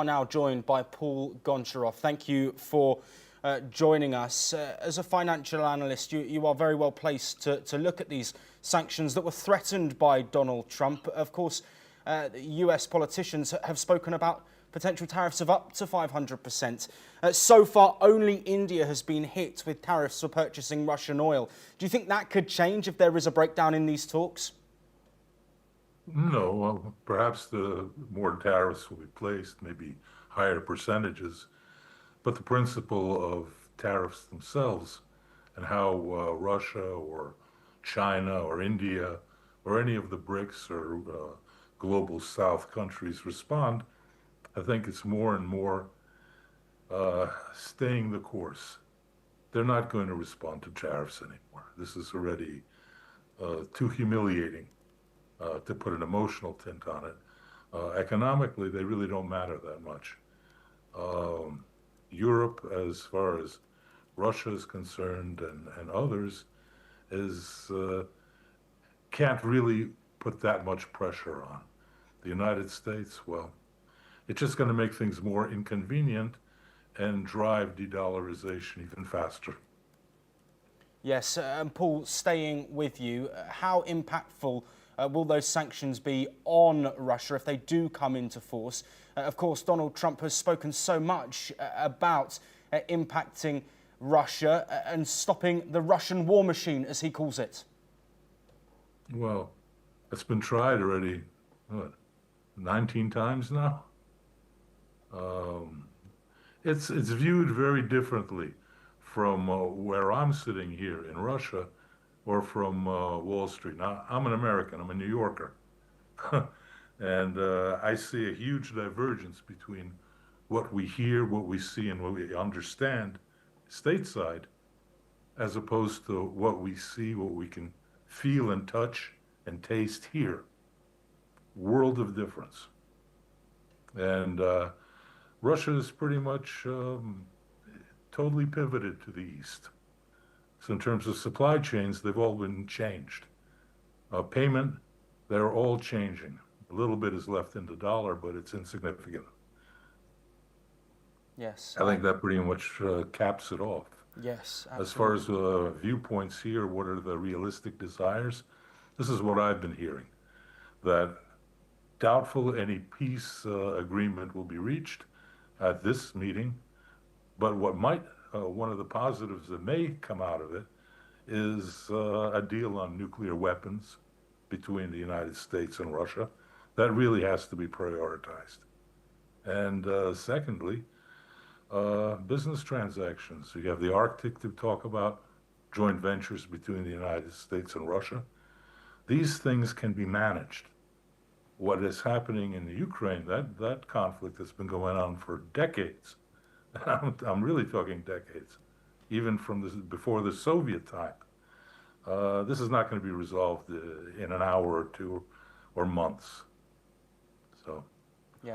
Are now joined by Paul Goncharov. Thank you for joining us. As a financial analyst, you are very well placed to look at these sanctions that were threatened by Donald Trump. Of course, US politicians have spoken about potential tariffs of up to 500%. So far, only India has been hit with tariffs for purchasing Russian oil. Do you think that could change if there is a breakdown in these talks? No, well, perhaps the more tariffs will be placed, maybe higher percentages, but the principle of tariffs themselves and how Russia or China or India or any of the BRICS or global South countries respond, I think it's more and more staying the course. They're not going to respond to tariffs anymore. This is already too humiliating. To put an emotional tint on it. Economically, they really don't matter that much. Europe, as far as Russia is concerned and others, can't really put that much pressure on. The United States, well, it's just going to make things more inconvenient and drive de-dollarization even faster. Yes, and Paul, staying with you, how impactful will those sanctions be on Russia if they do come into force? Of course, Donald Trump has spoken so much about impacting Russia and stopping the Russian war machine, as he calls it. Well, it's been tried already, what, 19 times now? It's viewed very differently from where I'm sitting here in Russia or from Wall Street. Now, I'm an American, I'm a New Yorker. And I see a huge divergence between what we hear, what we see, and what we understand stateside, as opposed to what we see, what we can feel and touch and taste here. World of difference. And Russia is pretty much totally pivoted to the east. So in terms of supply chains, they've all been changed. Payment, they're all changing. A little bit is left in the dollar, but it's insignificant. Yes. I think that pretty much caps it off. Yes, absolutely. As far as viewpoints here, what are the realistic desires? This is what I've been hearing, that doubtful any peace agreement will be reached at this meeting, but what might one of the positives that may come out of it is a deal on nuclear weapons between the United States and Russia. That really has to be prioritized. And secondly, business transactions. You have the Arctic to talk about, joint ventures between the United States and Russia. These things can be managed. What is happening in the Ukraine, that conflict has been going on for decades. I'm really talking decades, even from before the Soviet time. This is not going to be resolved in an hour or two or months. So